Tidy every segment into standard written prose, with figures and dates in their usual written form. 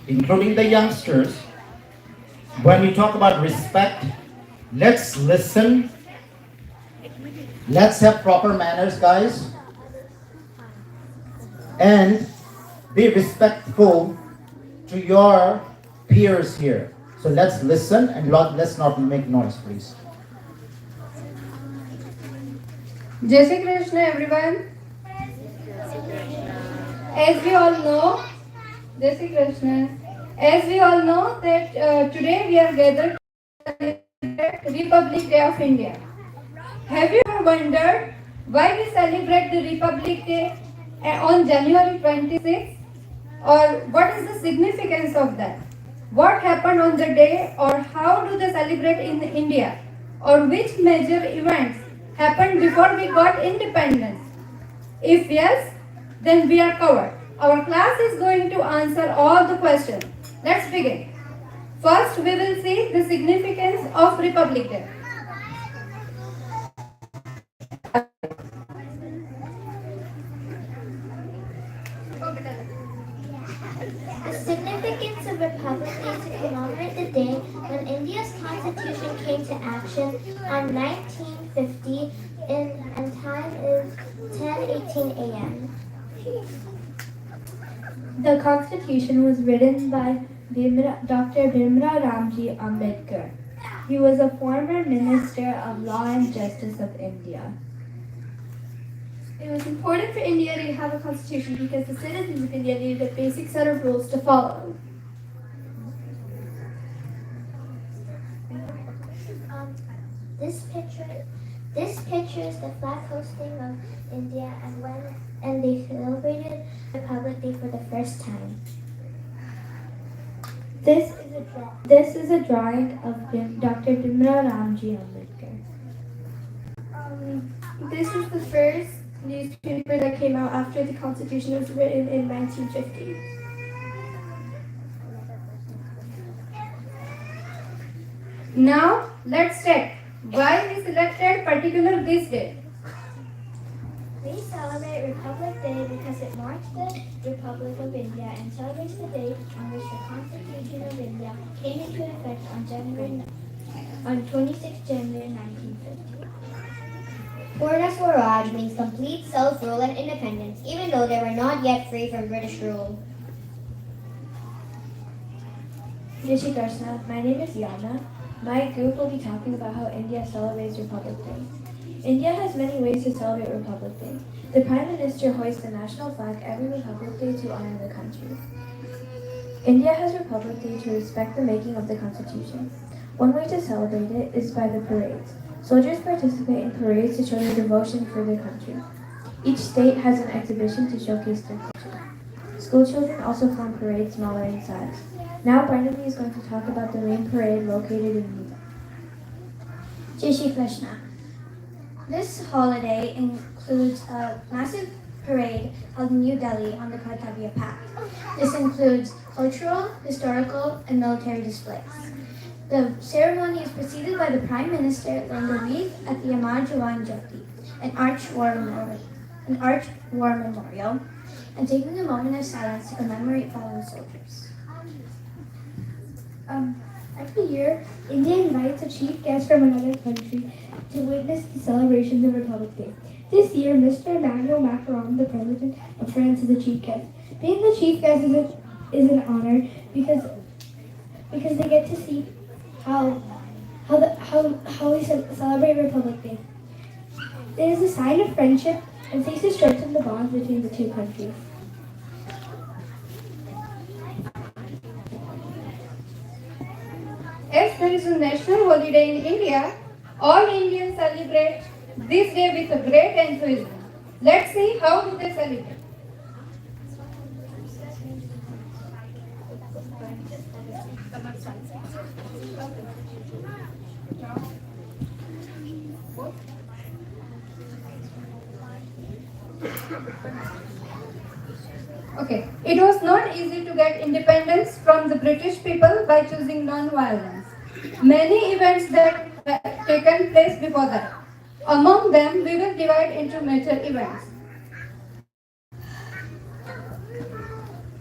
including the youngsters, when we talk about respect, let's listen. Let's have proper manners, guys, and be respectful to your peers here. So let's listen and let's not make noise, please. Jai Shri Krishna, everyone. As we all know, Jai Shri Krishna. As we all know that today we are gathered to celebrate Republic Day of India. Have you ever wondered why we celebrate the Republic Day on January 26th? Or what is the significance of that? What happened on the day, or how do they celebrate in India? Or which major events happened before we got independence? If yes, then we are covered. Our class is going to answer all the questions. Let's begin. First, we will see the significance of Republic Day. The significance of Republic Day is to commemorate the day when India's constitution came to action on 1950 and time is 10:18 a.m. The Constitution was written by Dr. Bhimra Ramji Ambedkar. He was a former Minister of Law and Justice of India. It was important for India to have a constitution because the citizens of India needed a basic set of rules to follow. This picture is the flag hosting of India and they celebrated Republic Day for the first time. This is a drawing of Dr. Bhimra Ramji Ambedkar. This is the first newspaper that came out after the Constitution was written in 1950. Now, let's check why we selected particular this day. We celebrate Republic Day because it marks the Republic of India and celebrates the day on which the Constitution of India came into effect on 26 January 1950. Purna Swaraj means complete self-rule and independence, even though they were not yet free from British rule. Jai Shri Krishna, my name is Yana. My group will be talking about how India celebrates Republic Day. India has many ways to celebrate Republic Day. The Prime Minister hoists the national flag every Republic Day to honor the country. India has Republic Day to respect the making of the Constitution. One way to celebrate it is by the parades. Soldiers participate in parades to show their devotion for their country. Each state has an exhibition to showcase their culture. School children also form parades smaller in size. Now Barnaby is going to talk about the main parade located in New Delhi. Jai Shri Krishna. This holiday includes a massive parade held in New Delhi on the Kartavya Path. This includes cultural, historical, and military displays. The ceremony is preceded by the Prime Minister laying the wreath at the Amar Jawan Jyoti, an arch war memorial, and taking a moment of silence to commemorate fallen soldiers. Every year, India invites a chief guest from another country to witness the celebrations of Republic Day. This year, Mr. Emmanuel Macron, the President of France, is the chief guest. Being the chief guest is an honor because they get to see how we celebrate Republic Day. It is a sign of friendship and seeks to strengthen the bonds between the two countries. As there is a national holiday in India, all Indians celebrate this day with a great enthusiasm. Let's see how do they celebrate. Okay, it was not easy to get independence from the British people by choosing non-violence. Many events that had taken place before that. Among them, we will divide into major events.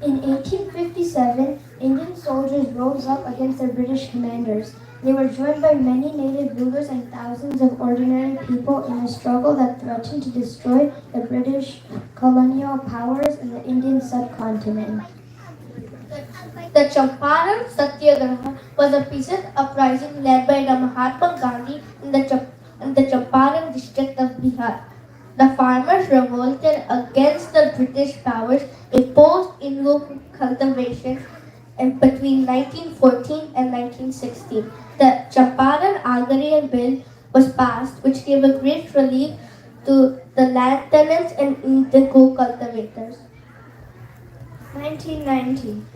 In 1857, Indian soldiers rose up against their British commanders. They were joined by many native rulers and thousands of ordinary people in a struggle that threatened to destroy the British colonial powers in the Indian subcontinent. The Champaran Satyagraha was a peasant uprising led by the Mahatma Gandhi in the Champaran district of Bihar. The farmers revolted against the British powers imposed in-room cultivation between 1914 and 1916. The Champaran Agrarian Bill was passed, which gave a great relief to the land tenants and indigo cultivators. 1919.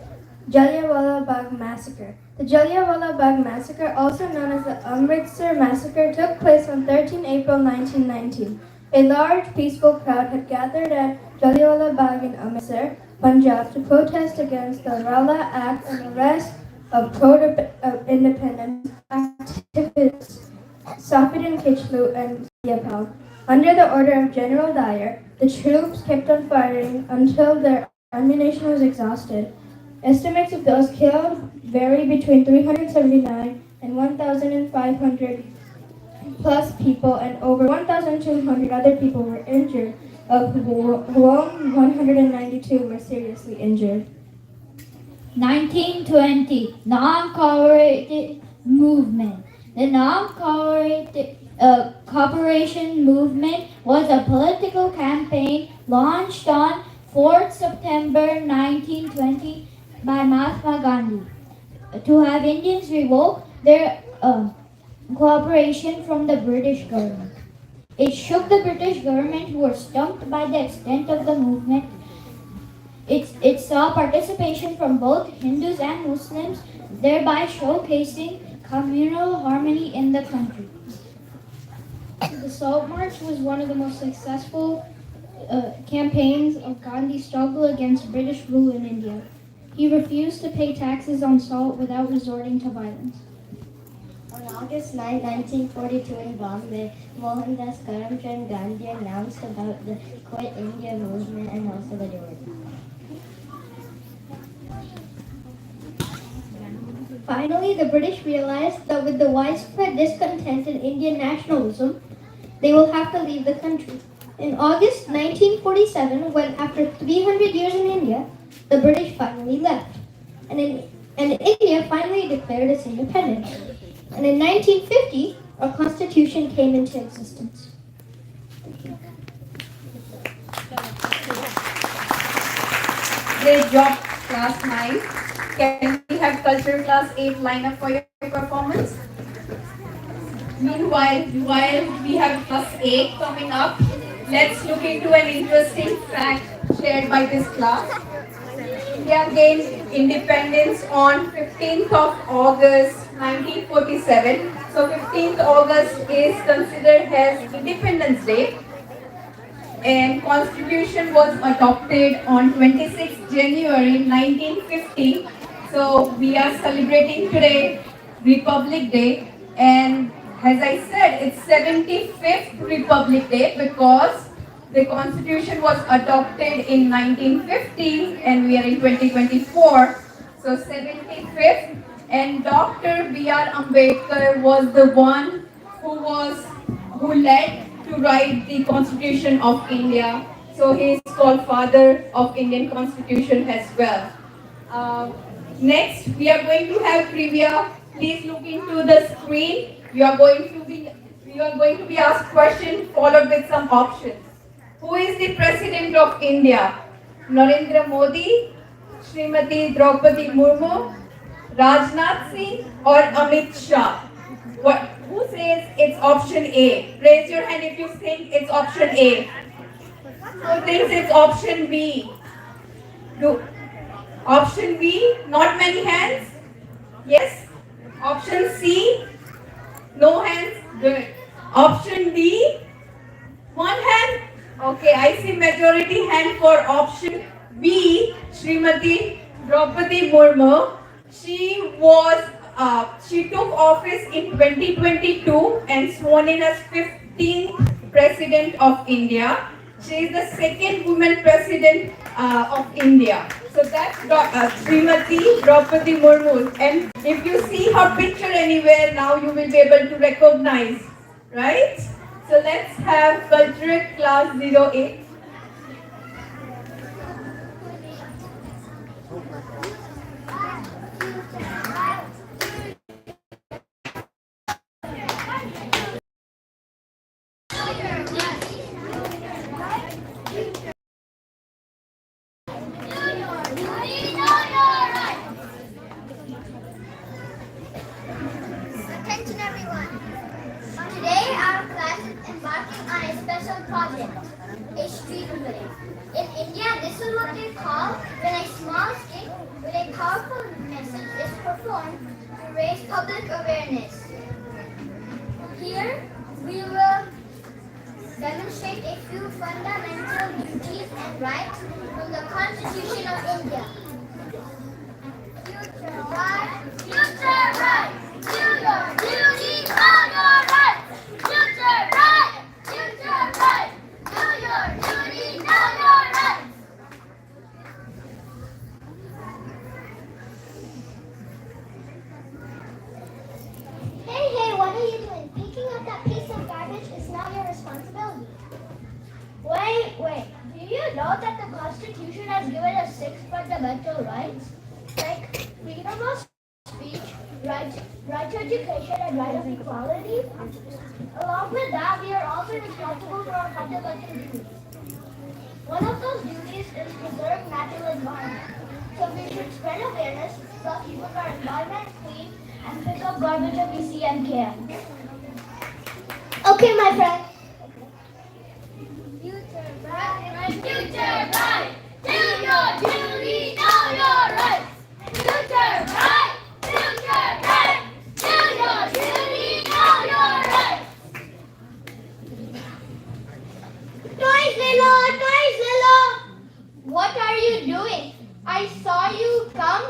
Jallianwala Bagh Massacre. The Jallianwala Bagh Massacre, also known as the Amritsar Massacre, took place on 13 April 1919. A large peaceful crowd had gathered at Jallianwala Bagh in Amritsar, Punjab, to protest against the Rowlatt Act and the arrest of pro-independence activists Safedin Kichlu and Yapal. Under the order of General Dyer, the troops kept on firing until their ammunition was exhausted. Estimates of those killed vary between 379 and 1,500 plus people, and over 1,200 other people were injured, of whom 192 were seriously injured. 1920, non-cooperative movement. The non-cooperative cooperation movement was a political campaign launched on 4th September 1920 by Mahatma Gandhi to have Indians revoke their cooperation from the British government. It shook the British government, who were stumped by the extent of the movement. It saw participation from both Hindus and Muslims, thereby showcasing communal harmony in the country. The Salt March was one of the most successful campaigns of Gandhi's struggle against British rule in India. He refused to pay taxes on salt without resorting to violence. On August 9, 1942 in Bombay, Mohandas Karamchand Gandhi announced about the Quit India movement and also the Diwali. Finally, the British realized that with the widespread discontent in Indian nationalism, they will have to leave the country. In August 1947, when after 300 years in India, the British finally left, and India finally declared its independence. And in 1950, our constitution came into existence. Great job, class 9. Can we have cultural class 8 line up for your performance? Meanwhile, while we have class 8 coming up, let's look into an interesting fact shared by this class. India gained independence on 15th of August 1947. So 15th August is considered as Independence Day. And Constitution was adopted on 26th January 1950. So we are celebrating today Republic Day, and as I said, it's 75th Republic Day because the Constitution was adopted in 1950 and we are in 2024. So 75th, and Dr. B.R. Ambedkar was the one who led to write the Constitution of India. So he is called father of Indian Constitution as well. Next, we are going to have trivia. Please look into the screen. You are going to be asked questions followed with some options. Who is the President of India? Narendra Modi, Shrimati Draupadi Murmu, Rajnath Singh, or Amit Shah? Who says it's option A? Raise your hand if you think it's option A. Who thinks it's option B? Option B, not many hands? Yes? Option C, no hands? Good. Option D, one hand? Okay, I see majority hand for option B, Shrimati Draupadi Murmu. She took office in 2022 and sworn in as 15th President of India. She is the second woman president of India. So that's Srimati Draupadi Murmu. And if you see her picture anywhere now, you will be able to recognize, right? So let's have cultural class 08. Attention everyone. Today our class is embarking on a special project, a street play. In India, this is what they call when a small stick with a powerful message is performed to raise public awareness. Here, we will demonstrate a few fundamental duties and rights from the Constitution of India. Future right, do your duty, know your rights. Future right, do your duty, know your rights. Hey, what are you doing? Picking up that piece of garbage is not your responsibility. Wait. Do you know that the Constitution has given us 6 fundamental rights? Like freedom of speech, right to education, and right of equality? Along with that, we are also responsible for our fundamental duties. One of those duties is preserve natural environment. So we should spread awareness about keeping our environment clean and pick up garbage if we see and can. Okay, my friend. Future right, do your duty, know your rights. Future right, do your duty, know your rights. Toys Lilo! What are you doing? I saw you come.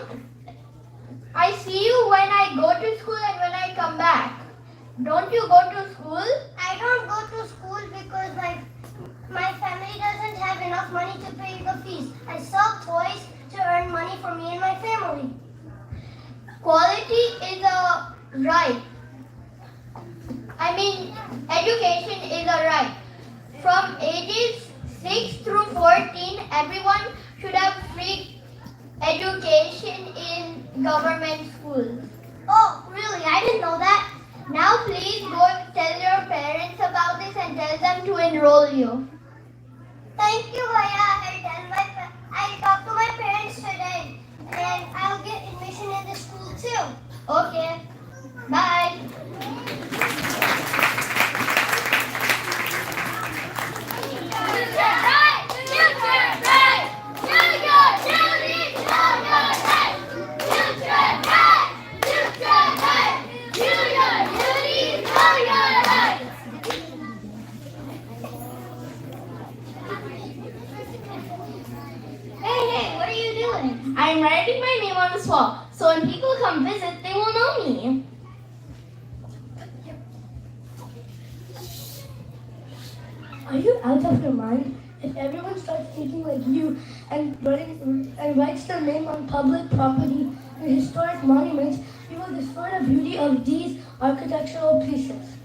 I see you when I go to school and when I come back. Don't you go to school? I don't go to school because my family doesn't have enough money to pay the fees. I sell toys to earn money for me and my family. Quality is a right. Education is a right. From ages 6 through 14, everyone should have free education in government schools. Oh, really? I didn't know that. Now please go tell your parents about this and tell them to enroll you. Thank you, Bhaiya. I'll talk to my parents today and I'll get admission in the school too. Okay. Bye. Future right! Do your duty, know your rights. Future right! Do your duty, know your rights. Hey, what are you doing? I'm writing my name on this wall, so when people come visit, they will know me. Are you out of your mind? If everyone starts thinking like you and writes their name on public property and historic monuments, we will destroy the beauty of these architectural pieces.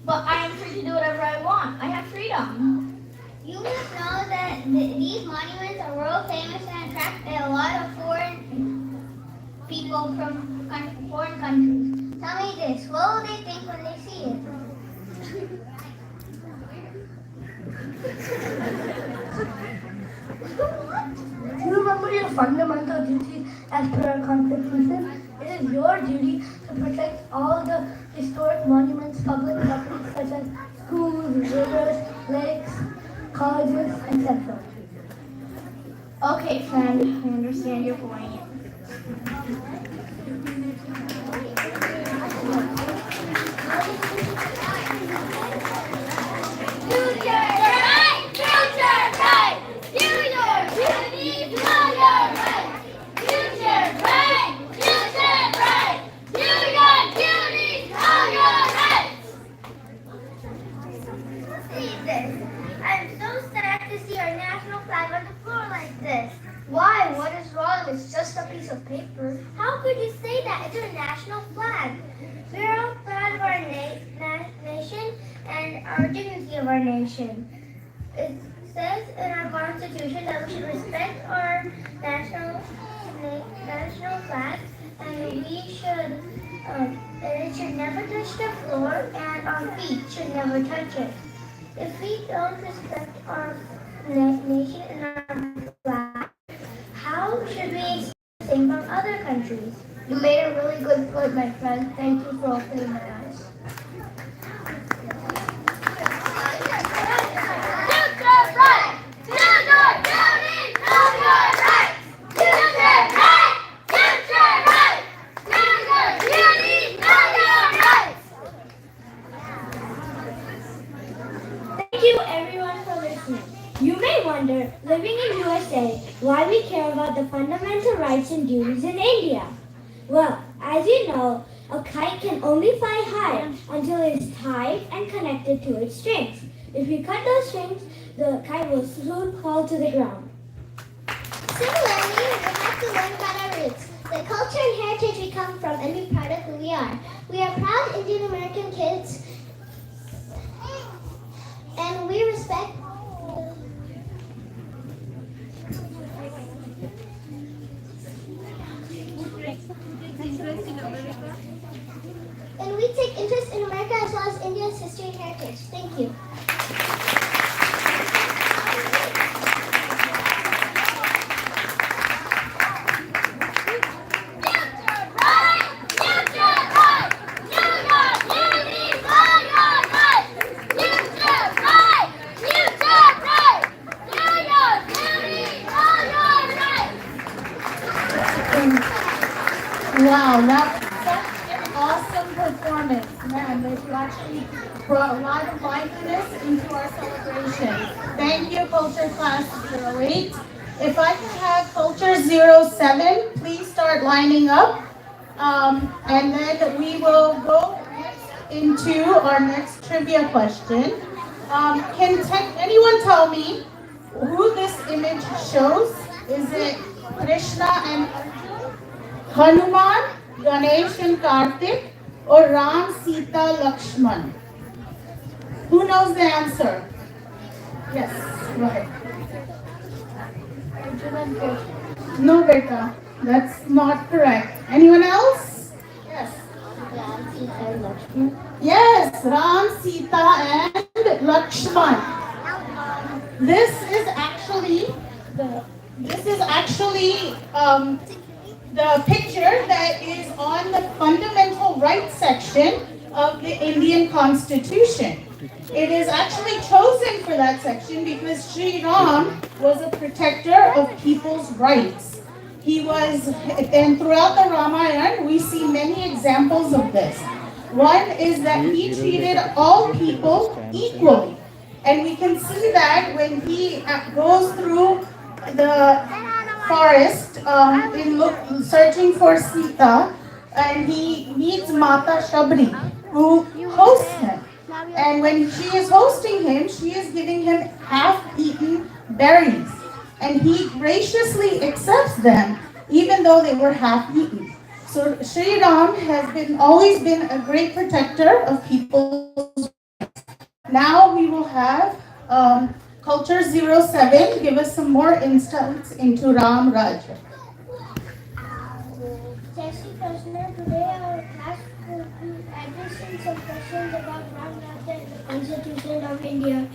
But I am free to do whatever I want. I have freedom. You must know that these monuments are world famous and attract a lot of foreign people from foreign countries. Tell me this, what will they think when they see it? Do you remember your fundamental duties as per our Constitution? It is your duty to protect all the historic monuments, public properties such as schools, rivers, lakes, colleges, etc. Okay, friend, I understand your point. I'm so sad to see our national just a piece of paper. How could you say that? It's our national flag. We're all proud of our nation and our dignity of our nation. It says in our Constitution that we should respect our national flag, and it should never touch the floor, and our feet should never touch it. If we don't respect our nation and our flag, how should we expect the same from other countries? You made a really good point, my friend. Thank you for opening my eyes. Thank you everyone for listening. You may wonder, living in USA, why we care about the fundamental rights and duties in India. Well, as you know, a kite can only fly high until it is tied and connected to its strings. If you cut those strings, the kite will soon fall to the ground. Similarly, we have to learn about our roots, the culture and heritage we come from, and be proud of who we are. We are proud Indian American kids, and we respect and we take interest in America as well as India's history and heritage. Thank you. Wow, that was such an awesome performance. Man, that you actually brought a lot of liveliness into our celebration. Thank you, Culture Class 08. If I can have Culture 07, please start lining up. And then we will go into our next trivia question. Can anyone tell me who this image shows? Is it Krishna and Hanuman, Ganesh and Kartik, or Ram, Sita, Lakshman? Who knows the answer? Yes, go ahead. No, beta, that's not correct. Anyone else? Yes. Ram, Sita, and Lakshman. Yes, Ram, Sita, and Lakshman. This is actually the picture that is on the fundamental rights section of the Indian Constitution. It is actually chosen for that section because Sri Ram was a protector of people's rights. He was, and throughout the Ramayana, we see many examples of this. One is that he treated all people equally. And we can see that when he goes through the forest searching for Sita, and he meets Mata Shabri, who hosts him. And when she is hosting him, she is giving him half-eaten berries. And he graciously accepts them, even though they were half-eaten. So Sri Ram has always been a great protector of people's rights. Now we will have Culture 07 give us some more insights into Ram Rajya. Jai Shri Krishna. Today our class will be addressing some questions about Ram Rajya and the Constitution of India.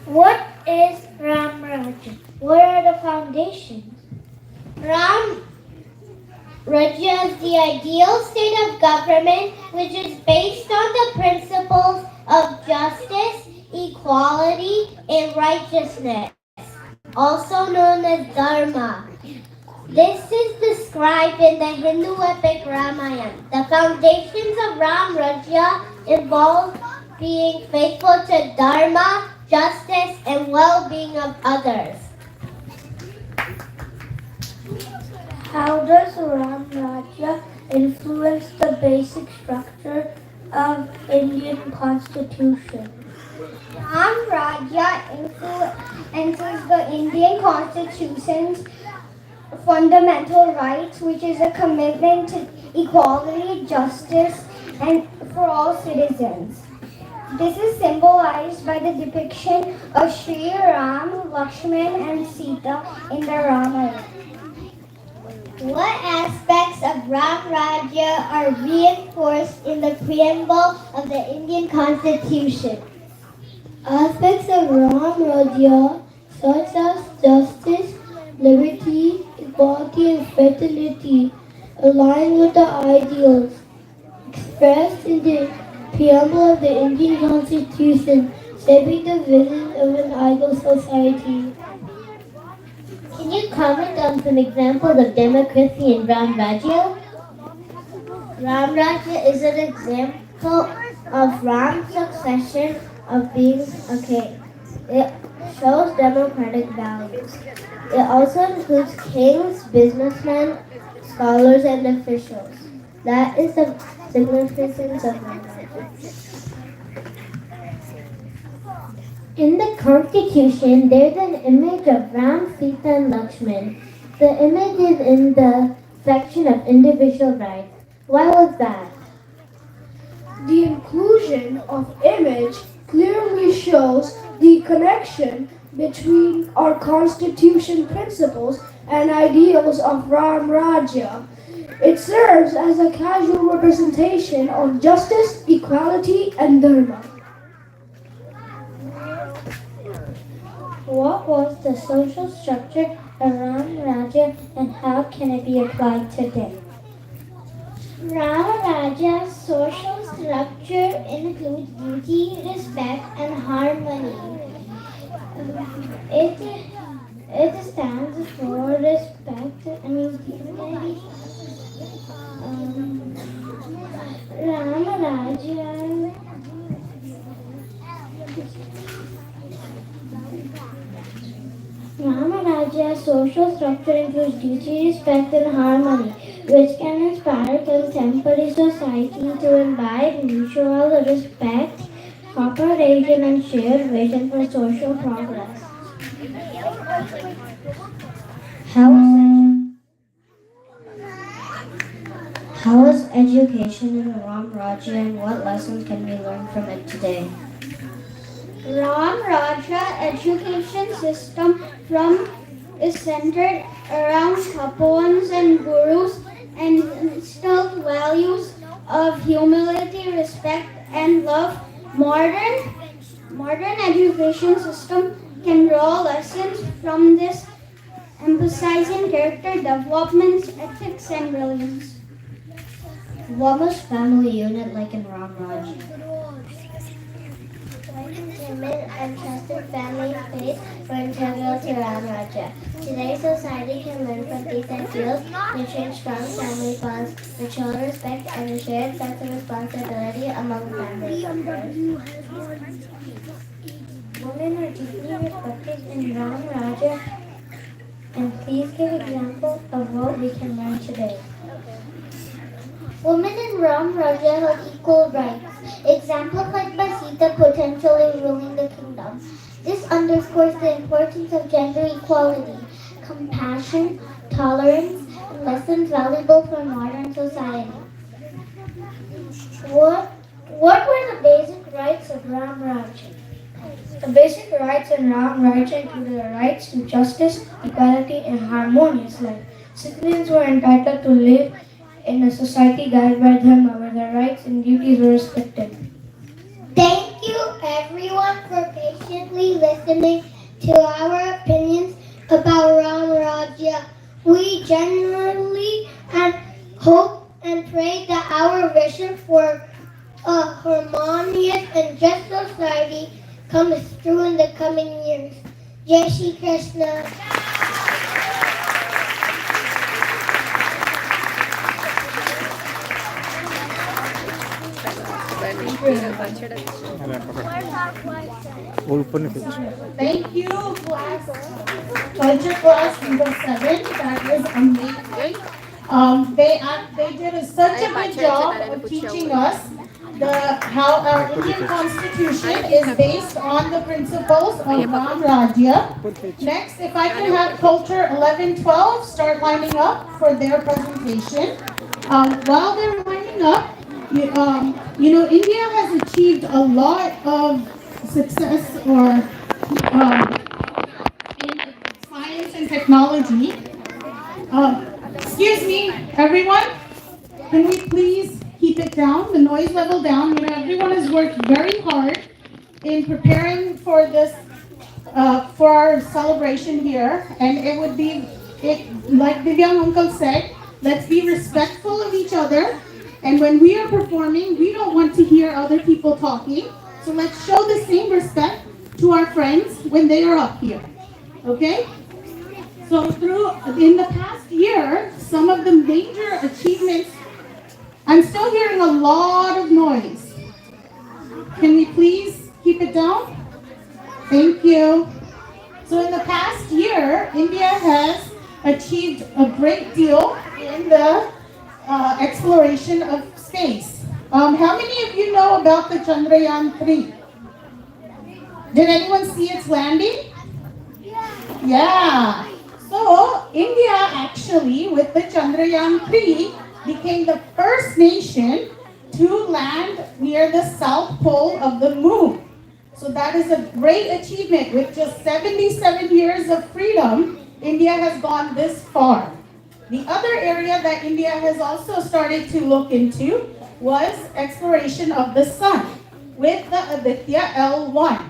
What is Ram Rajya? What are the foundations? Ram Rajya is the ideal state of government which is based on the principles of justice, equality, and righteousness, also known as Dharma. This is described in the Hindu epic Ramayana. The foundations of Ram Rajya involve being faithful to Dharma, justice, and well-being of others. How does Ram Rajya influence the basic structure of Indian Constitution? Ram Rajya includes the Indian Constitution's fundamental rights, which is a commitment to equality, justice, and for all citizens. This is symbolized by the depiction of Sri Ram, Lakshman, and Sita in the Ramayana. What aspects of Ram Rajya are reinforced in the preamble of the Indian Constitution? Aspects of Ram Rajya such as justice, liberty, equality, and fraternity align with the ideals expressed in the preamble of the Indian Constitution, shaping the vision of an ideal society. Can you comment on some examples of democracy in Ram Rajya? Ram Rajya is an example of Ram's succession of being a king. It shows democratic values. It also includes kings, businessmen, scholars, and officials. That is the significance of Ram Rajya. In the Constitution, there's an image of Ram, Sita, and Lakshman. The image is in the section of individual rights. Why was that? The inclusion of image clearly shows the connection between our Constitution principles and ideals of Ram Rajya. It serves as a casual representation of justice, equality, and dharma. What was the social structure of Ram Rajya and how can it be applied today? Ram Rajya's social structure includes duty, respect, and harmony. It stands for respect and unity. Ram Rajya Ramaraja's social structure includes duty, respect, and harmony, which can inspire contemporary society to imbibe mutual respect, cooperation, and shared vision for social progress. How is education in Ram Rajya and what lessons can we learn from it today? Ram Rajya education system is centered around tapavans and gurus and instilled values of humility, respect, and love. Modern education system can draw lessons from this, emphasizing character development, ethics, and brilliance. What was family unit like in Ram Rajya? Timid and trusted family faith were integral to Ram Rajya. Today's society can learn from these ideals, nurturing strong family bonds, mutual respect, and a shared sense of responsibility among family members. Women are deeply respected in Ram Rajya, and please give examples of what we can learn today. Women in Ram Rajya held equal rights, exemplified by Sita potentially ruling the kingdom. This underscores the importance of gender equality, compassion, tolerance, and lessons valuable for modern society. What were the basic rights of Ram Rajya? The basic rights in Ram Rajya include the rights to justice, equality, and harmonious life. Citizens were entitled to live in a society guided by dharma, where their rights and duties were respected. Thank you everyone for patiently listening to our opinions about Ram Rajya. We genuinely and hope and pray that our vision for a harmonious and just society comes through in the coming years. Jai Shri Krishna. Thank you, class. Culture class number 7. That was amazing. They did such a good job of teaching us how our Indian Constitution is based on the principles of Ram Rajya. Next, if I can have culture 11, 12 start lining up for their presentation. While they're lining up, India has achieved a lot of success in science and technology. Excuse me, everyone. Can we please keep it down, the noise level down? Everyone has worked very hard in preparing for this, for our celebration here. And like Divyang Uncle said, let's be respectful of each other. And when we are performing, we don't want to hear other people talking. So let's show the same respect to our friends when they are up here. Okay? So in the past year, some of the major achievements. I'm still hearing a lot of noise. Can we please keep it down? Thank you. So in the past year, India has achieved a great deal in the exploration of space. How many of you know about the Chandrayaan-3? Did anyone see its landing? Yeah. So India actually, with the Chandrayaan-3, became the first nation to land near the south pole of the moon. So that is a great achievement. With just 77 years of freedom, India has gone this far. The other area that India has also started to look into was exploration of the sun with the Aditya L1.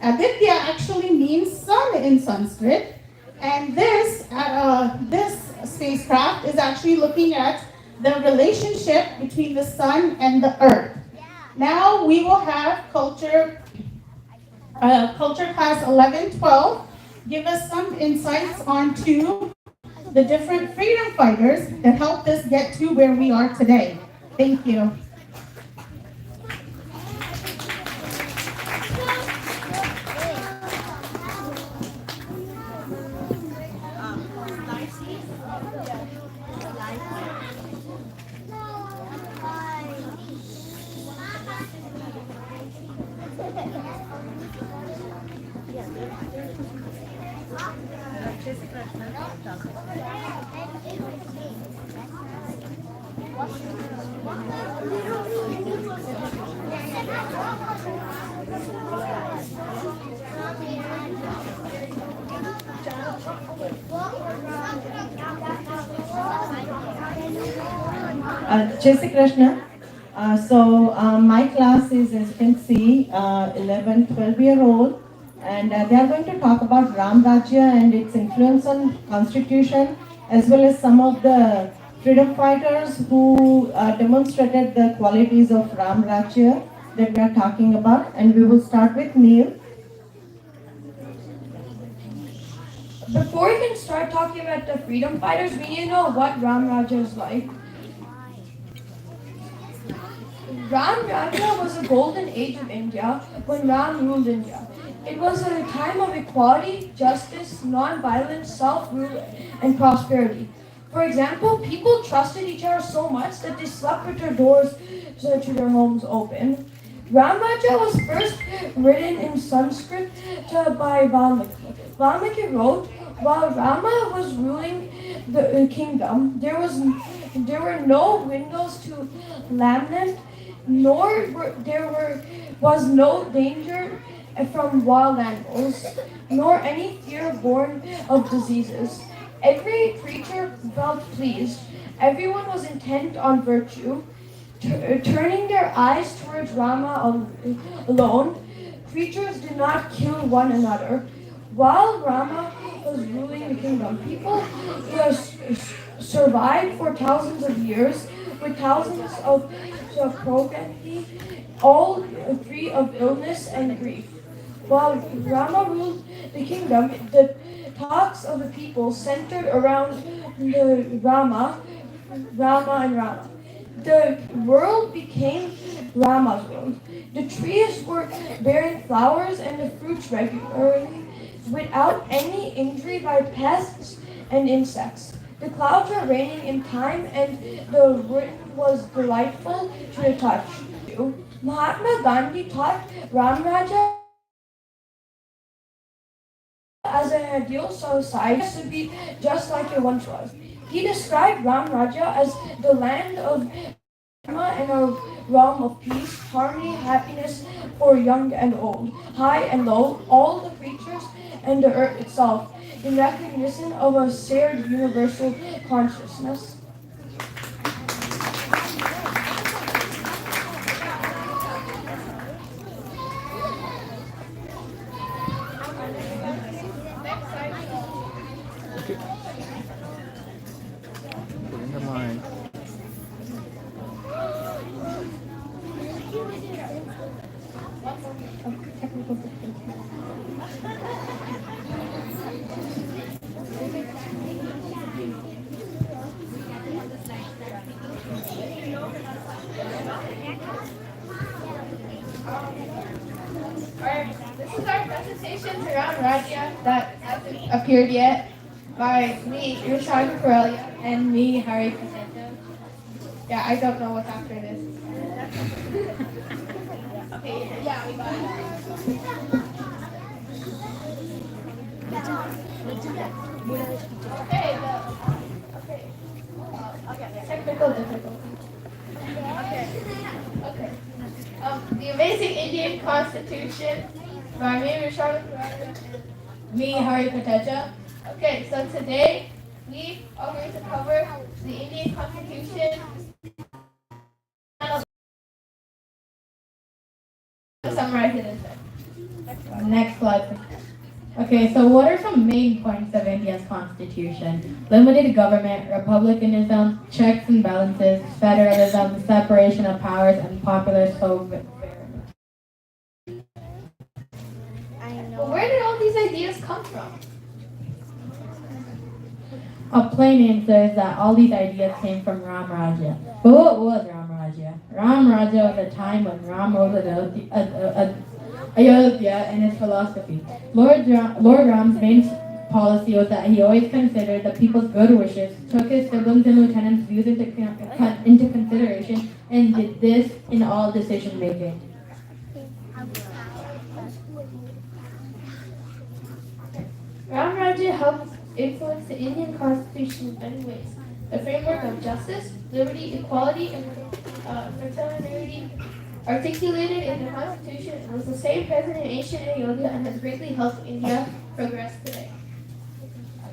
Aditya actually means sun in Sanskrit, and this spacecraft is actually looking at the relationship between the sun and the earth. Now we will have culture class 11, 12 give us some insights onto the different freedom fighters that helped us get to where we are today. Thank you. Jai Shri Krishna. My class is, as you can see, 11, 12-year-old, and they are going to talk about Ram Rajya and its influence on constitution, as well as some of the freedom fighters who demonstrated the qualities of Ram Rajya that we are talking about. And we will start with Neil. Before we can start talking about the freedom fighters, we need to know what Ram Rajya is like. Ram Rajya was a golden age of India when Ram ruled India. It was a time of equality, justice, non-violence, self-rule, and prosperity. For example, people trusted each other so much that they slept with their doors to their homes open. Ram Rajya was first written in Sanskrit by Valmiki. Valmiki wrote, while Rama was ruling the kingdom, there were no windows to laminate, nor was no danger from wild animals, nor any fear born of diseases. Every creature felt pleased. Everyone was intent on virtue, turning their eyes towards Rama alone. Creatures did not kill one another. While Rama was ruling the kingdom, people survived for thousands of years with thousands of progeny, all free of illness and grief. While Rama ruled the kingdom, the thoughts of the people centered around the Rama. The world became Rama's world. The trees were bearing flowers and the fruits regularly, without any injury by pests and insects. The clouds were raining in time, and the wind was delightful to the touch. you. Mahatma Gandhi thought Ram Raja as an ideal society to be just like it once was. He described Ram Raja as the land of Dharma and a realm of peace, harmony, happiness for young and old, high and low, all the creatures and the earth itself, in recognition of a shared universal consciousness. This is our presentation to Ram Raja that hasn't appeared yet by me, Irshad Corellia, and me, Hari Kasenta. Yeah, I don't know what's after this. Okay, yeah, we got it. Okay, technical difficulty. Okay. The Amazing Indian Constitution by me, Rishad and me, Hari Patecha. Okay, so today we are going to cover the Indian Constitution. Summarize it instead. Next slide. Okay, so what are some main points of India's constitution? Limited government, republicanism, checks and balances, federalism, separation of powers, and popular sovereignty. But where did all these ideas come from? A plain answer is that all these ideas came from Ram Raja. But what was Ram Raja? Ram Raja was a time when Ram ruled Ayodhya and his philosophy. Lord Ram's main policy was that he always considered the people's good wishes, took his siblings and lieutenants' views into consideration, and did this in all decision making. Ram Raja helped influence the Indian Constitution in many ways. The framework of justice, liberty, equality, and fraternity articulated in the Constitution was the same present in ancient Ayodhya and has greatly helped India progress today.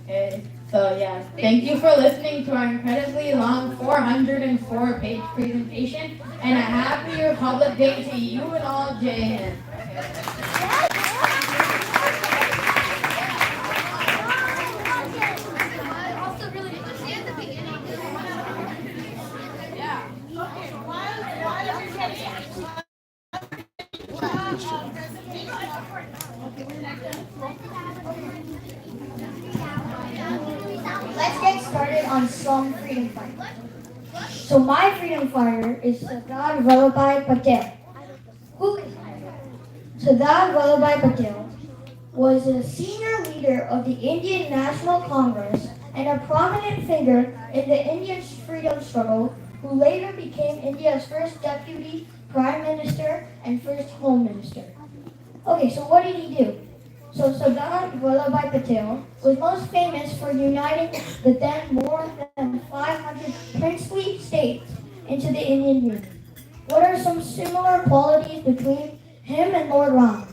Okay, so yeah, thank you for listening to our incredibly long 404-page presentation, and a happy Republic Day to you and all, Jai Hind. Let's get started on some freedom fighter. So my freedom fighter is Sardar Vallabhbhai Patel. Who is Sardar Vallabhbhai Patel was a senior leader of the Indian National Congress and a prominent figure in the Indian freedom struggle, who later became India's first deputy prime minister and first home minister. Okay, so what did he do? So Sardar Vallabhbhai Patel was most famous for uniting the then more than 500 princely states into the Indian Union. What are some similar qualities between him and Lord Rama?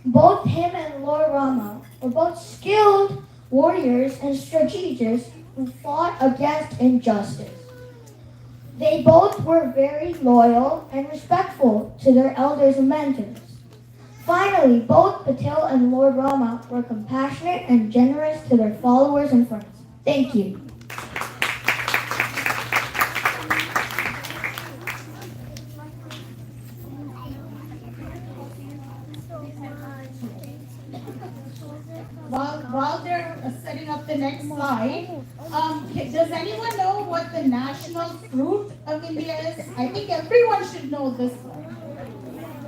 Both him and Lord Rama were both skilled warriors and strategists who fought against injustice. They both were very loyal and respectful to their elders and mentors. Finally, both Patel and Lord Rama were compassionate and generous to their followers and friends. Thank you. While they're setting up the next slide, does anyone know what the national fruit of India is? I think everyone should know this one.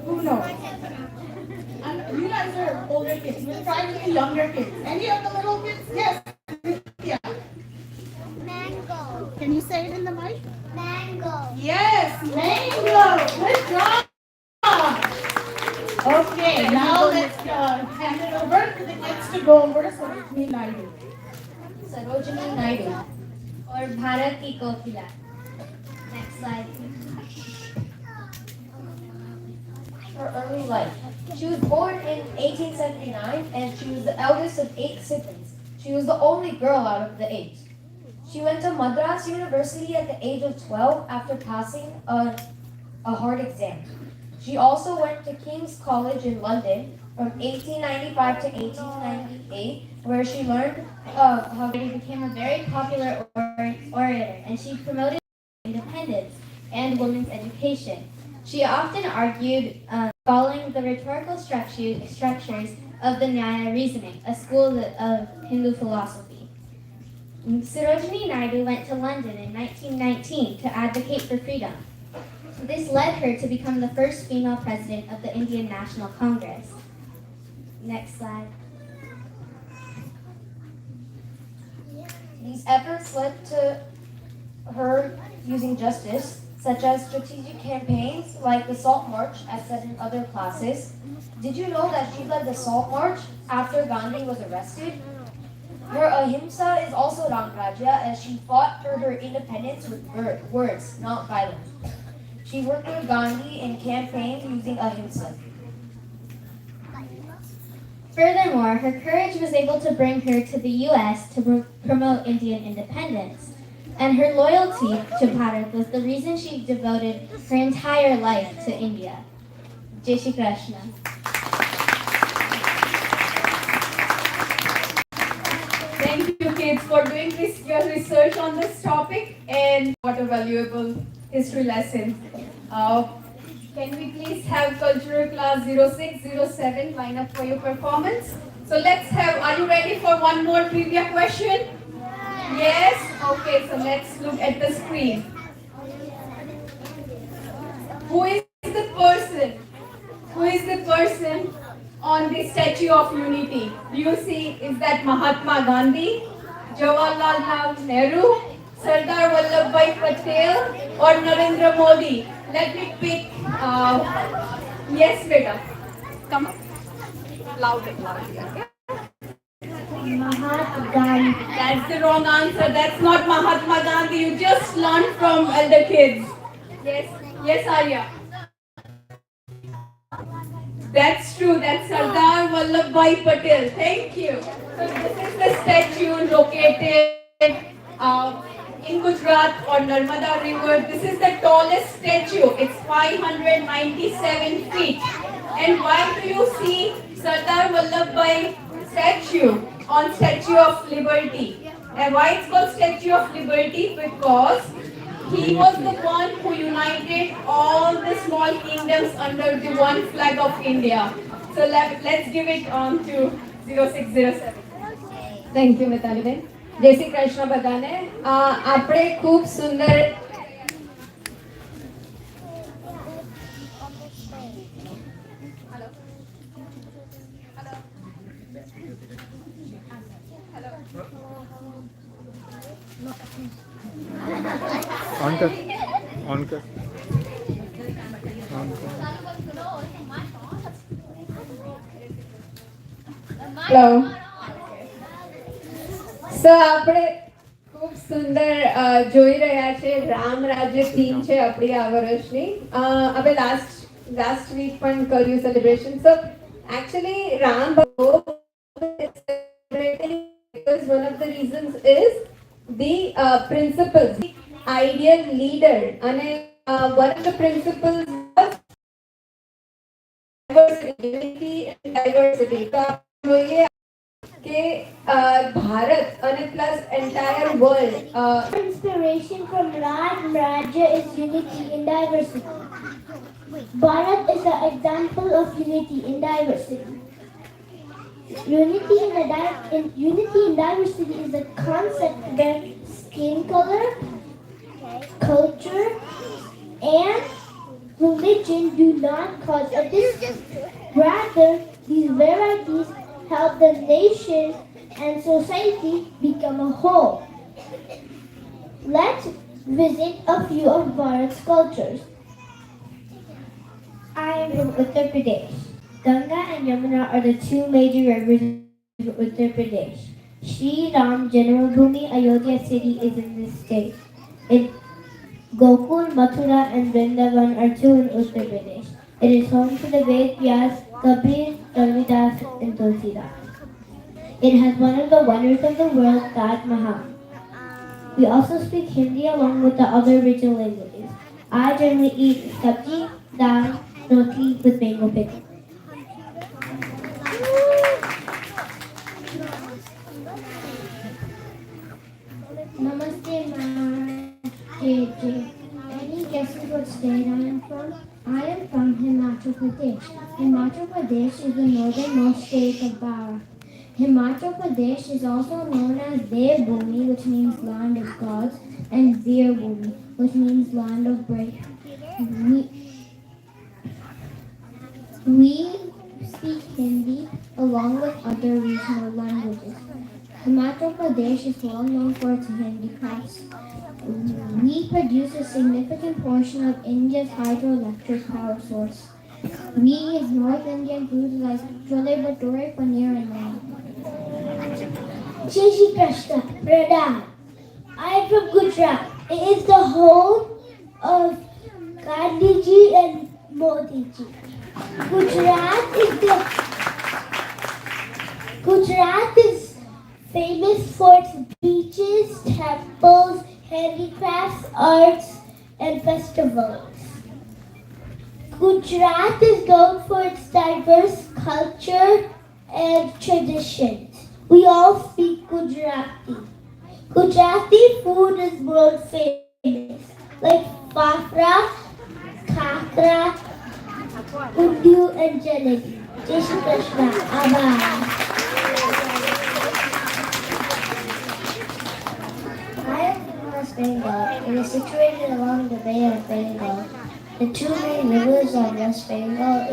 Who knows? You guys are older kids. We'll try with the younger kids. Any of the little kids? Yes. Yeah. Mango. Can you say it in the mic? Mango. Yes, mango. Good job. Naidu? Sarojini Naidu, or Bharat Ki Kokila. Next slide. Her early life. She was born in 1879 and she was the eldest of 8 siblings. She was the only girl out of the 8. She went to Madras University at the age of 12 after passing a hard exam. She also went to King's College in London from 1895 to 1898, where she learned how She became a very popular orator, and she promoted independence and women's education. She often argued following the rhetorical structures of the Nyaya reasoning, a school of Hindu philosophy. Sarojini Naidu went to London in 1919 to advocate for freedom. This led her to become the first female president of the Indian National Congress. Next slide. These efforts led to her using justice, such as strategic campaigns like the Salt March, as said in other classes. Did you know that she led the Salt March after Gandhi was arrested? Her ahimsa is also Ram Rajya, as she fought for her independence with words, not violence. She worked with Gandhi in campaigns using ahimsa. Furthermore, her courage was able to bring her to the U.S. to promote Indian independence. And her loyalty to Bharat was the reason she devoted her entire life to India. Jai Shri Krishna. Thank you, kids, for doing your research on this topic, and what a valuable history lesson. Can we please have cultural class 0607 line up for your performance? So let's have, are you ready for one more trivia question? Yes? Okay, so let's look at the screen. Who is the person? Who is the person on the Statue of Unity? Do you see, is that Mahatma Gandhi, Jawaharlal Nehru, Sardar Vallabhbhai Patel, or Narendra Modi? Let me pick. Yes, beta. Come up. Loudly, okay? Mahatma Gandhi. That's the wrong answer. That's not Mahatma Gandhi. You just learned from elder kids. Yes, Arya. That's true. That's Sardar Vallabhbhai Patel. Thank you. So this is the statue located in Gujarat on Narmada River. This is the tallest statue. It's 597 feet. And why do you see Sardar Vallabhbhai statue on Statue of Liberty? And why it's called Statue of Liberty? Because he was the one who united all the small kingdoms under the one flag of India. So let's give it on to 0607. Thank you મિતાલીબેન. જય શ્રી કૃષ્ણ બધાને. આપણે ખૂબ સુંદર on कर on कर on कर hello. So આપણે ખૂબ સુંદર જોઈ રહ્યા છે રામ રાજ્ય થીમ છે આપણી આ વર્ષની. આપણે લાસ્ટ વીક પણ કર્યું celebration. So actually Ram is celebrating because one of the reasons is the principles, the ideal leader, and one of the principles was diversity and diversity. So જોઈએ કે ભારત અને plus entire world Inspiration from Ram Rajya is unity in diversity. Bharat is an example of unity in diversity. Unity in diversity is a concept where skin color, culture, and religion do not cause a difference. Rather, these varieties help the nation and society become a whole. Let's visit a few of Bharat's cultures. I am from Uttar Pradesh. Ganga and Yamuna are the two major rivers of Uttar Pradesh. Shri Ram Janmabhoomi Ayodhya city is in this state. Gokul, Mathura and Vrindavan are two in Uttar Pradesh. It is home to the Ved Vyas, Kabir, Ravidas and Tulsidas. It has one of the wonders of the world, Taj Mahal. We also speak Hindi along with the other regional languages. I generally eat sabji, dal, roti with mango pickle. Namaste, ma'am. JJ. Any guesses what state I am from? I am from Himachal Pradesh. Himachal Pradesh is the northernmost state of Bharat. Himachal Pradesh is also known as Devbhoomi, which means land of gods, and Veerbhoomi, which means land of brave. We speak Hindi along with other regional languages. Himachal Pradesh is well known for its handicrafts. We produce a significant portion of India's hydroelectric power source. We eat North Indian foods like chole bhature, paneer, and naan. Jai Shri Krishna, Pradhan. I am from Gujarat. It is the home of Gandhiji and Modiji. Gujarat is famous for its beaches, temples, handicrafts, arts, and festivals. Gujarat is known for its diverse culture and traditions. We all speak Gujarati. Gujarati food is world famous, like fafra, kakra, undiyu, and jalebi. Jai Shri Krishna. Abhay. I am from West Bengal. It is situated along the Bay of Bengal. The two main rivers of West Bengal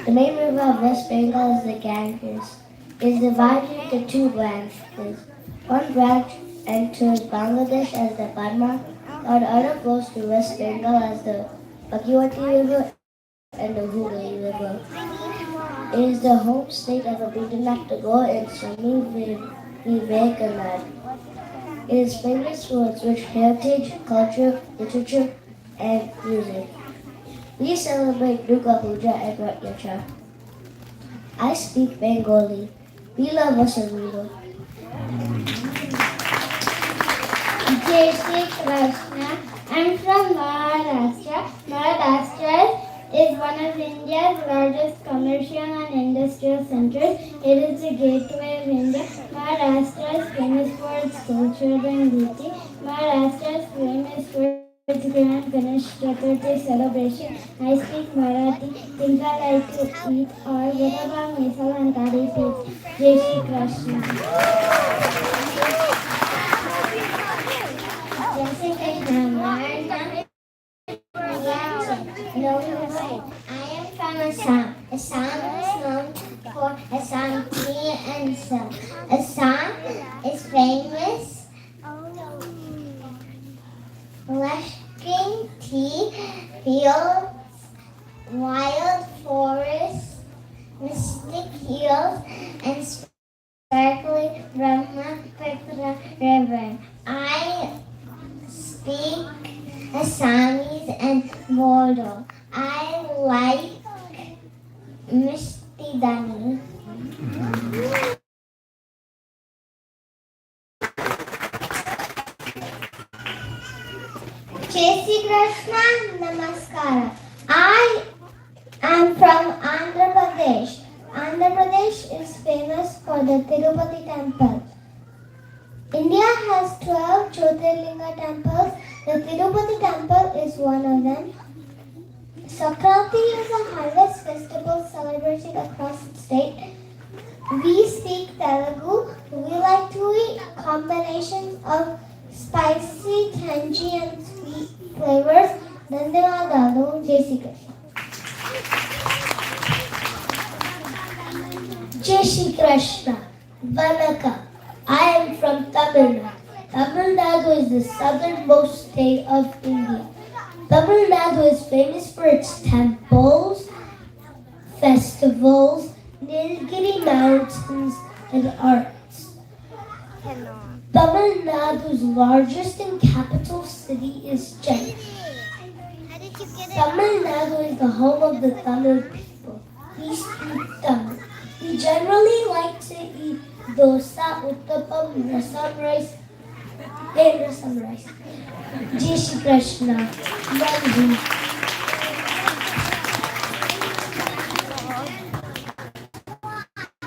the main river of West Bengal is the Ganges. It is divided into two branches. One branch enters Bangladesh as the Padma, while the other flows to West Bengal as the Bhagirathi River and the Hooghly River. It is the home state of Rabindranath Tagore and Swami Vivekananda. It is famous for its rich heritage, culture, literature, and music. We celebrate Durga Puja and Rath Yatra. I speak Bengali. We love Vasanthita. Jai Shri Krishna. I'm from Maharashtra. Maharashtra is one of India's largest commercial and industrial centers. It is the gateway of India. Maharashtra is famous for its culture and beauty. Maharashtra is famous for its grand Ganesh Chaturthi celebration. I speak Marathi. Things I like to eat are vada, misal, and thali pizza. Jai Shri Krishna. Jai Shri Krishna. I am from Assam. Assam is known for Assam tea and silk. Assam is famous lushing tea fields, wild forests, mystic hills, and sparkling Brahmaputra River. I speak Assamese and Bodo. I like Mishti Dani. Jai Shri Krishna, Namaskara. I am from Andhra Pradesh. Andhra Pradesh is famous for the Tirupati temple. India has 12 Jyotirlinga temples. The Tirupati temple is one of them. Sankranti is a harvest festival celebrated across the state. We speak Telugu. We like to eat combinations of spicy, tangy, and sweet flavors. Dhanyawadalu. Jai Shri Krishna. Jai Shri Krishna. Vanaka. I am from Tamil Nadu. Tamil Nadu is the southernmost state of India. Tamil Nadu is famous for its temples, festivals, Nilgiri Mountains, and arts. Tamil Nadu's largest and capital city is Chennai. Tamil Nadu is the home of the Tamil people. We speak Tamil. We generally like to eat dosa, uttapam, rasam rice, and rasam rice. Jai Shri Krishna. Nandi.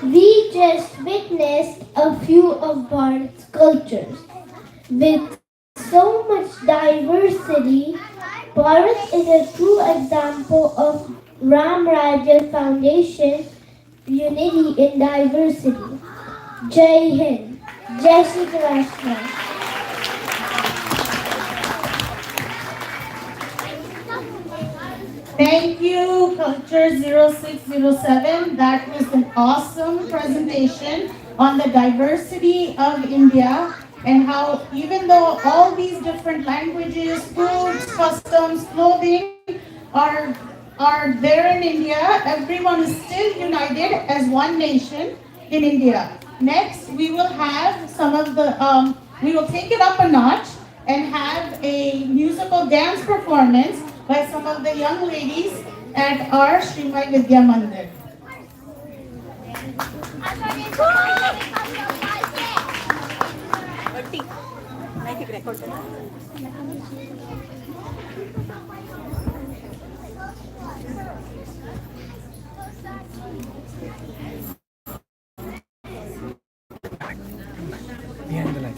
We just witnessed a few of Bharat's cultures. With so much diversity, Bharat is a true example of Ram Rajya Foundation, unity in diversity. Jai Hind. Jai Shri Krishna. Thank you, Culture 0607. That was an awesome presentation on the diversity of India and how even though all these different languages, foods, customs, clothing are there in India, everyone is still united as one nation in India. Next, we will have we will take it up a notch and have a musical dance performance by some of the young ladies at our Shreemaya Vidya Mandir. Behind the light.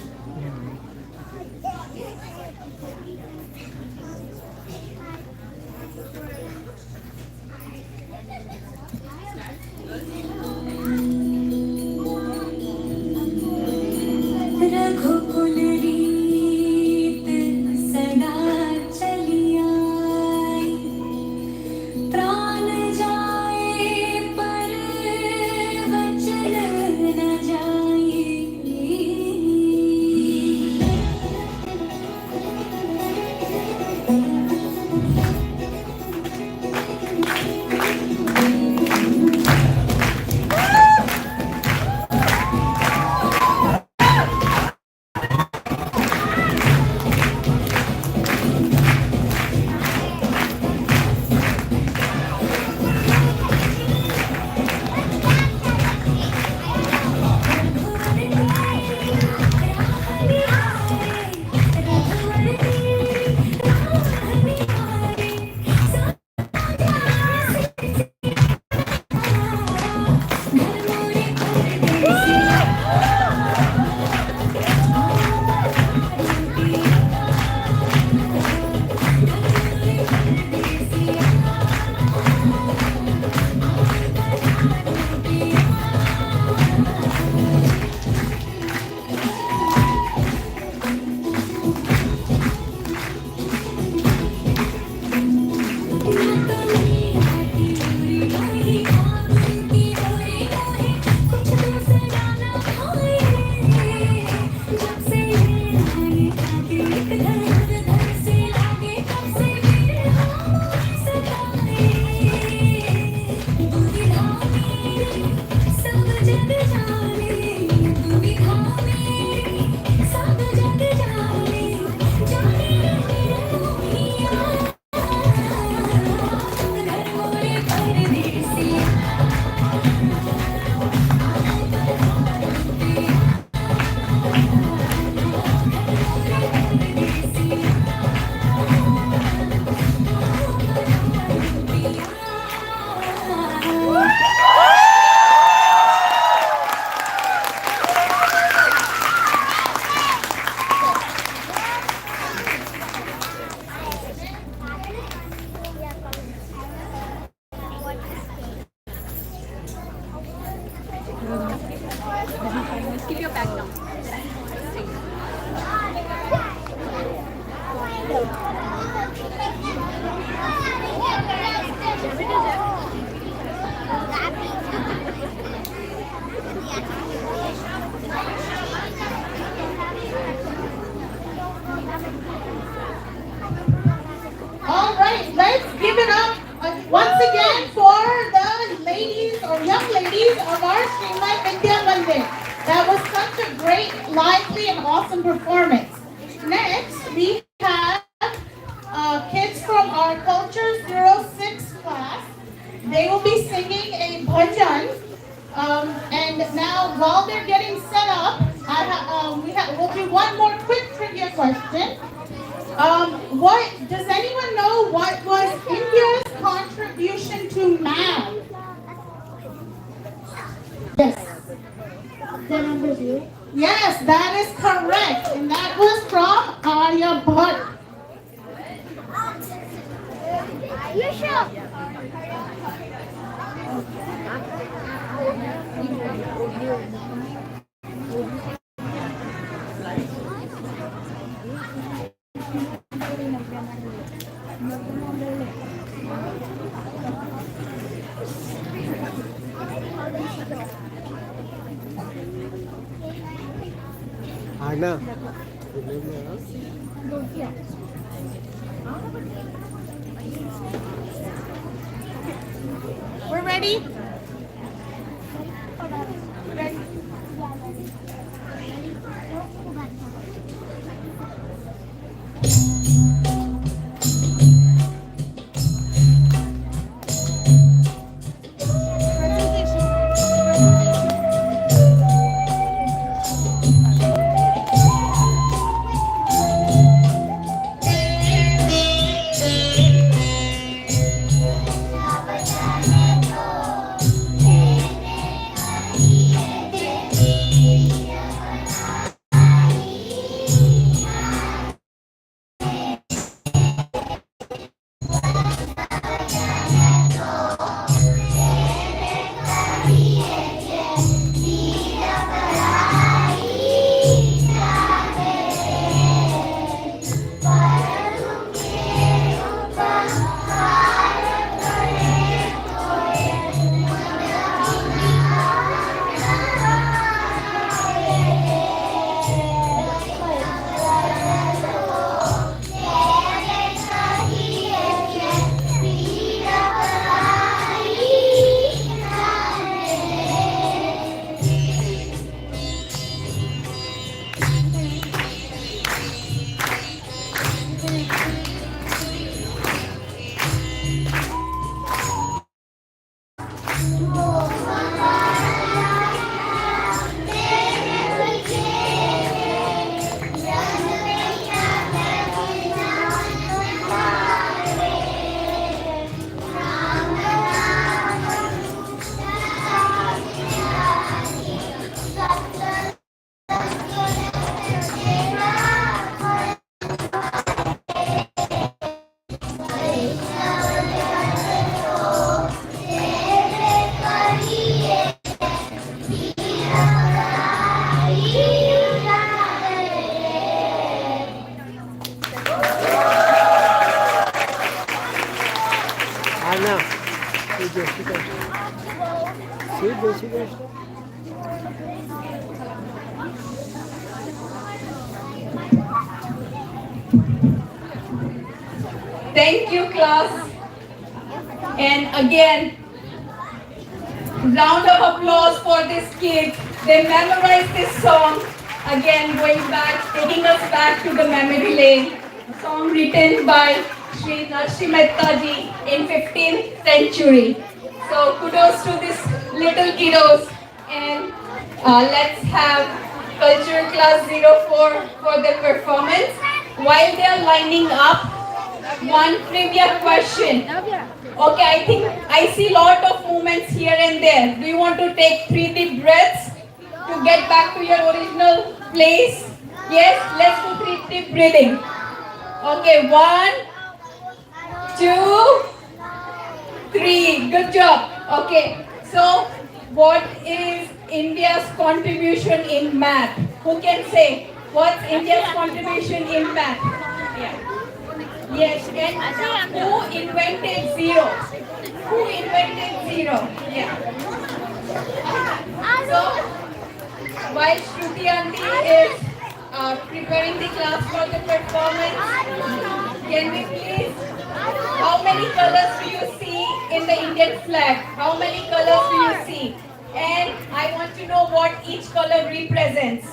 All right, let's give it up once again for the ladies or young ladies of our Shreemaya Vidya Mandir. That was such a great, lively, and awesome performance. Next, we have kids from our Culture 06 class. They will be singing a bhajan. And now, while they're getting set up, we'll do one more quick trivia question. What does anyone know? What was India's contribution to math? Yes. The number 0. Yes, that is correct, and that was from Aryabhat. You should. Anna. We're ready? Anna. Jessica. Thank you, class. And again, round of applause for this kid. They memorized this song. Again, going back, taking us back to the memory lane. Song written by Shreemaya ji in 15th century. So kudos to these little kiddos. And let's have culture class 04 for their performance. While they are lining up, one trivia question. Okay, I think I see lot of movements here and there. Do you want to take 3 deep breaths to get back to your original place? Yes, let's do 3 deep breathing. Okay, 1, 2, 3. Good job. Okay, so what is India's contribution in math? Who can say what's India's contribution in math? Yeah. Yes, and who invented zero? Who invented zero? Yeah. So, while Shruti Aunty is preparing the class for the performance, can we please, how many colors do you see in the Indian flag? How many colors do you see? And I want to know what each color represents.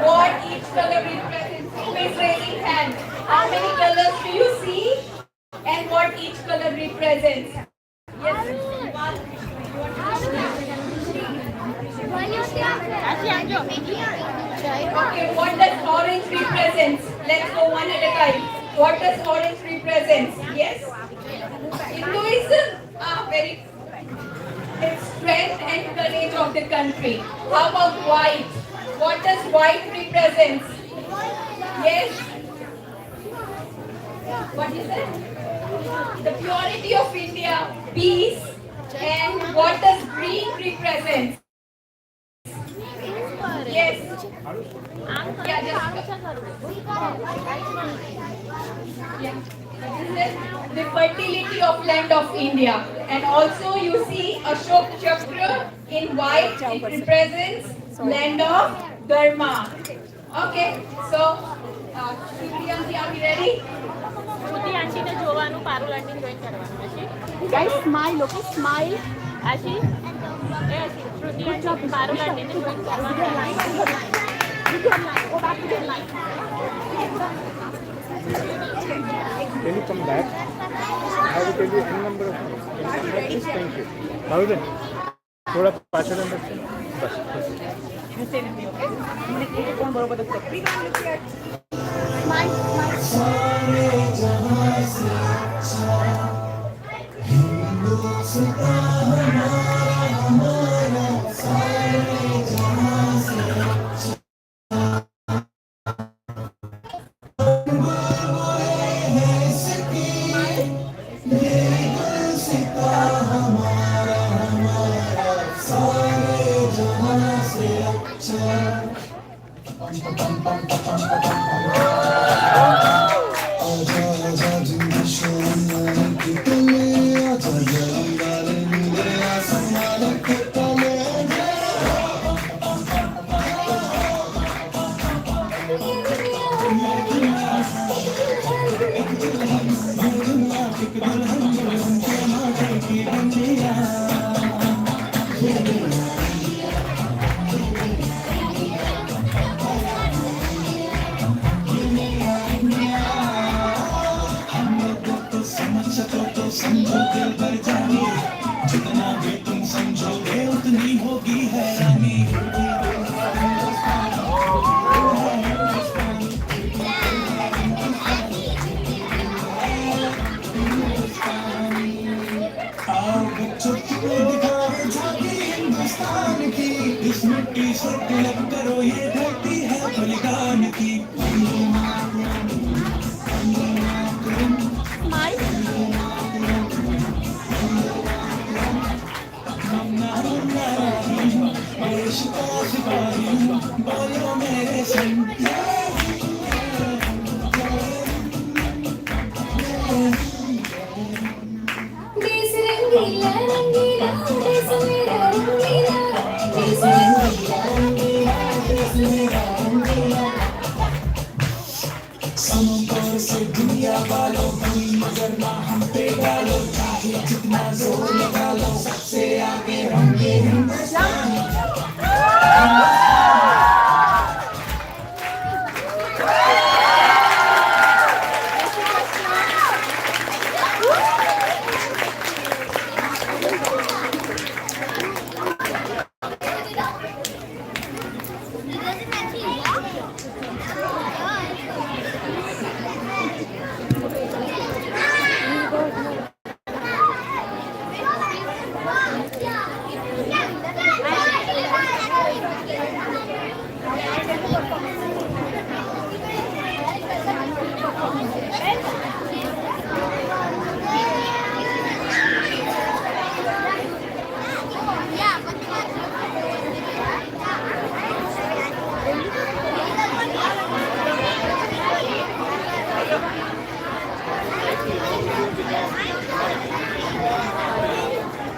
What each color represents. Who is raising hand? How many colors do you see? And what each color represents? Yes. Okay, what does orange represent? Let's go one at a time. What does orange represent? Yes? Hinduism? Very. It's strength and courage of the country. How about white? What does white represent? Yes? What is it? The purity of India, peace. And what does green represent? Yes. Yeah, yeah. The fertility of land of India. And also you see Ashok Chakra in white. It represents land of Dharma. Okay. So, Shreemaya, are we ready? Guys, smile, okay? Smile. Can you come back? I will tell you any number of things. Please, thank you. Thousand. थोड़ा पाछळ बस.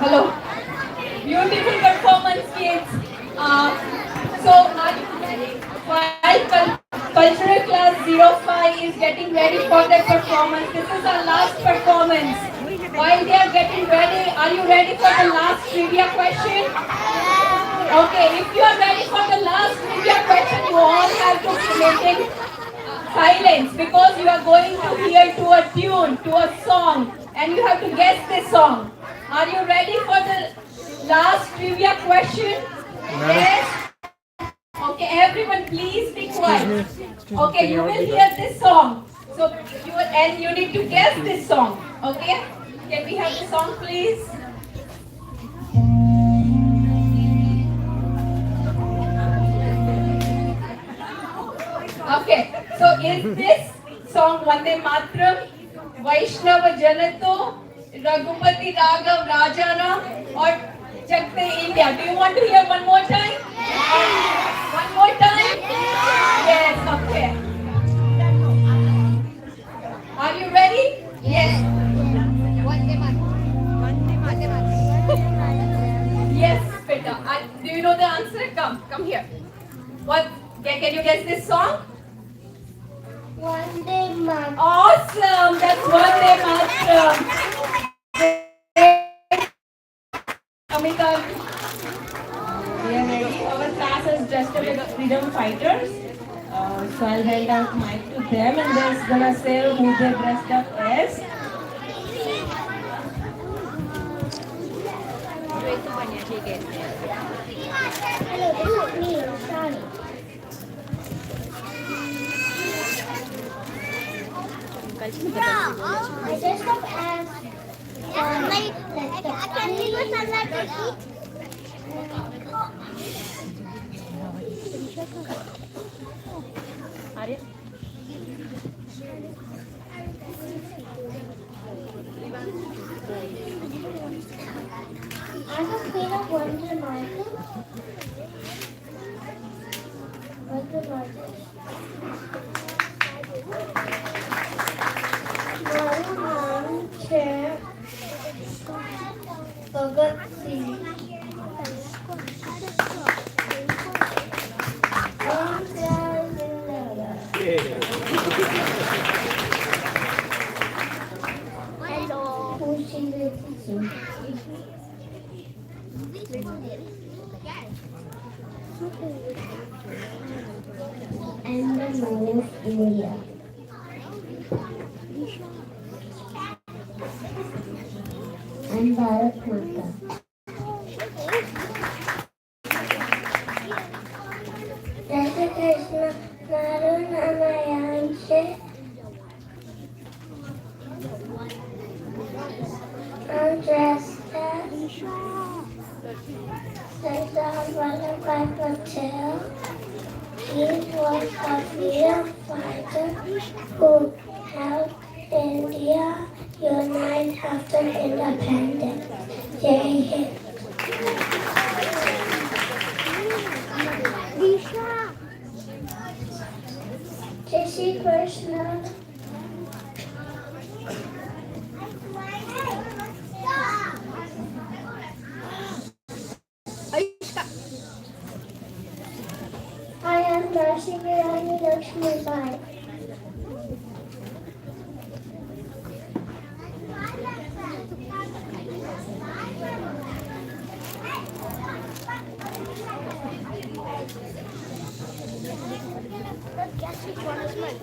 Hello. Beautiful performance, kids. So, cultural class 05 is getting ready for their performance. This is our last performance. While they are getting ready, are you ready for the last trivia question? Okay, if you are ready for the last trivia question, you all have to be making silence because you are going to hear to a tune, to a song, and you have to guess this song. Are you ready for the last trivia question? Yes? Okay, everyone please be quiet. Okay, you will hear this song. So you need to guess this song. Okay? Can we have the song please? Okay, so is this song Vande Matram, Vaishnava Janato, Raghupati Raghav Rajaram, or Chakte India? Do you want to hear one more time? One more time? Yes, okay. Are you ready? Yes. Yes, Peter. Do you know the answer? Come here. What? Can you guess this song? Vande Mataram. Awesome! That's Vande Mataram. Amita, we are ready. Our class is dressed up as freedom fighters. So I'll hand out mic to them and they're gonna say who they dressed up as. Hello, this is me, Shani. I dressed up as I'm a queen of Wonder Market. Wonder Market. One chair. Bhagat Singh. Hello. Who's she listening to? And the Mother of India. And Bharat Mata. Jai Krishna, Naru Namayanche. I'm dressed as Sardar Vallabhbhai Patel. He was a freedom fighter who helped India unite after independence. Jai Hind. Jai Shri Krishna. I am Darshi Virani Lakshmi Bai. Guess which one is mine?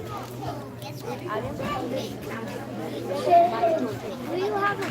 Guess what? Do you have a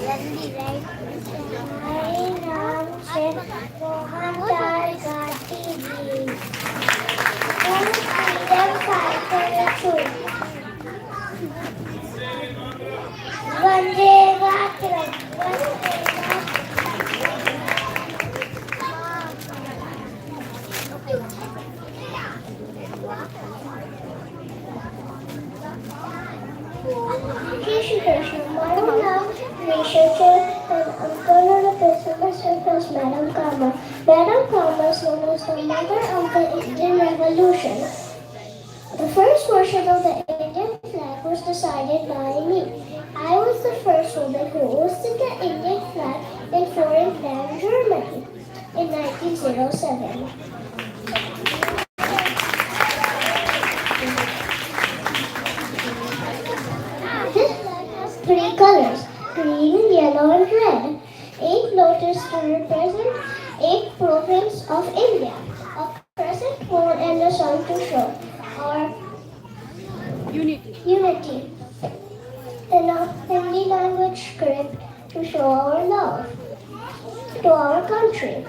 Let's be right. herself as Madam Kama. Madam Kama is known as the mother of the Indian Revolution. The first version of the Indian flag was decided by me. I was the first woman who hoisted the Indian flag in foreign land Germany in 1907. This flag has three colors, green, yellow and red. 8 lotus to represent 8 provinces of India. A crescent moon and a sun to show our unity. In a Hindi language script to show our love to our country.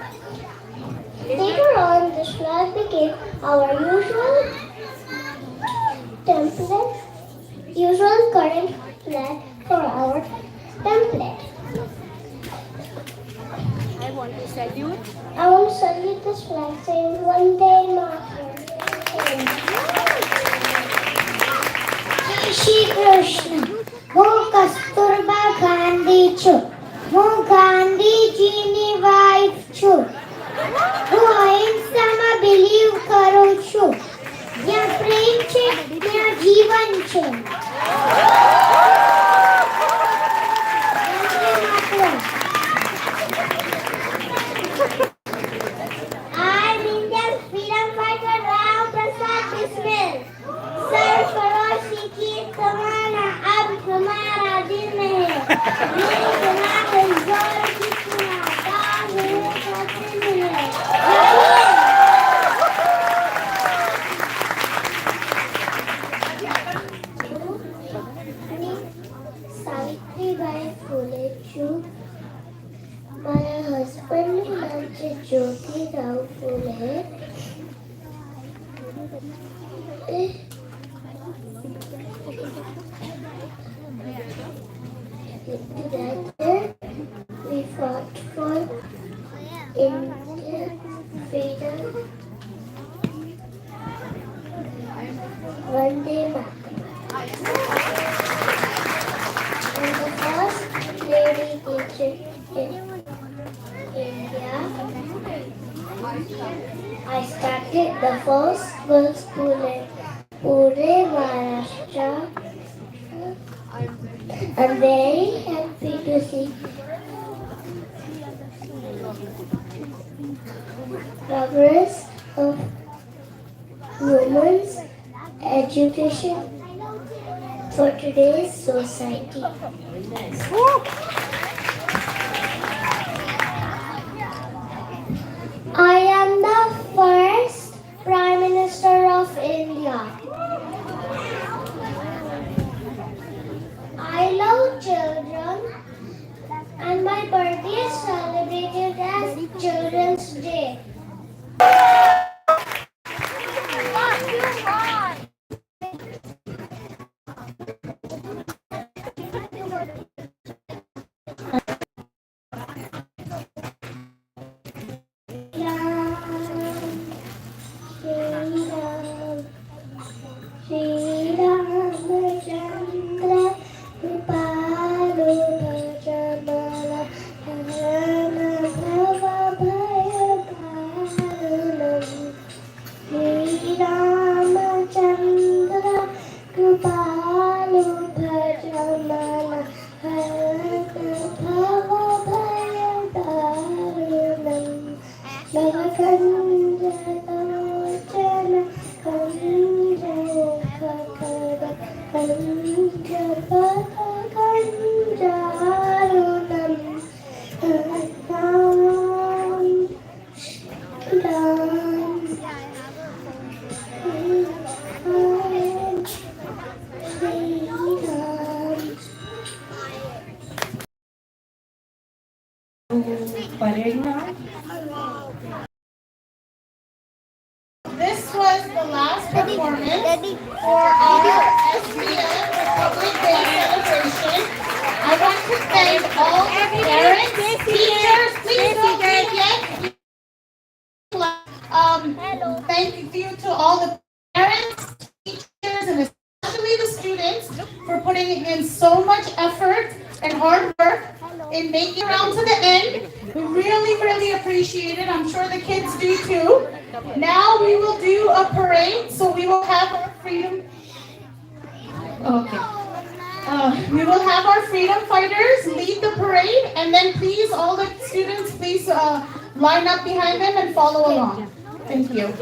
Later on, this flag became our usual current flag for our template. I want to salute this flag saying Vande Mataram. Shri Krishna, wo Kasturba Gandhi chu, wo Gandhi ji ni wife chu, wo ahinsama believe karo chu, ya prem che, ya jivan che. I'm Indian freedom fighter Ram Prasad Bismil. सर फरोशी की तमन्ना अब हमारा दिल में है। ये तुम्हारे जोर की सुना ताज है सावित्रीबाई फुले चू my husband named Jyotirao Phule. Together we fought for Indian freedom. Vande Mataram. And the first lady teacher in India. I started the first girls' school in Pune, Maharashtra. I'm very happy to see progress of women's education for today's society. I am the first Prime Minister of India. I love children and my birthday is celebrated as Children's Day. This was the last performance for our SBF Republic Day celebration. I want to thank all the parents, teachers, please don't leave yet. Thank you to all the parents, teachers, and especially the students for putting in so much effort and hard work in making it around to the end. We really, really appreciate it. I'm sure the kids do too. Now we will do a parade, so we will have our freedom. Okay. We will have our freedom fighters lead the parade, and then please, all the students, please line up behind them and follow along. Thank you.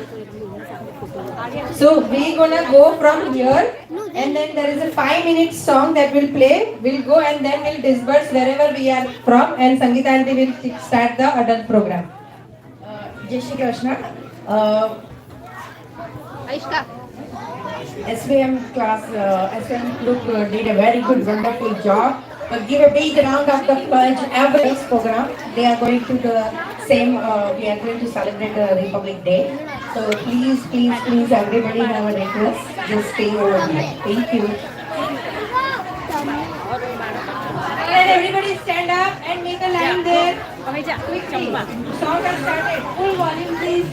So we're gonna go from here, and then there is a 5-minute song that will play. We'll go and then we'll disperse wherever we are from, and Sangeeta aunty will start the adult program. Jai Shri Krishna. SVM group did a very good, wonderful job. Give a big round of applause to every program. They are going to the same, we are going to celebrate the Republic Day. So please, please, please, everybody have a request. Just stay over here. Thank you. And everybody stand up and make a line there. Quickly. Song has started. Full volume, please.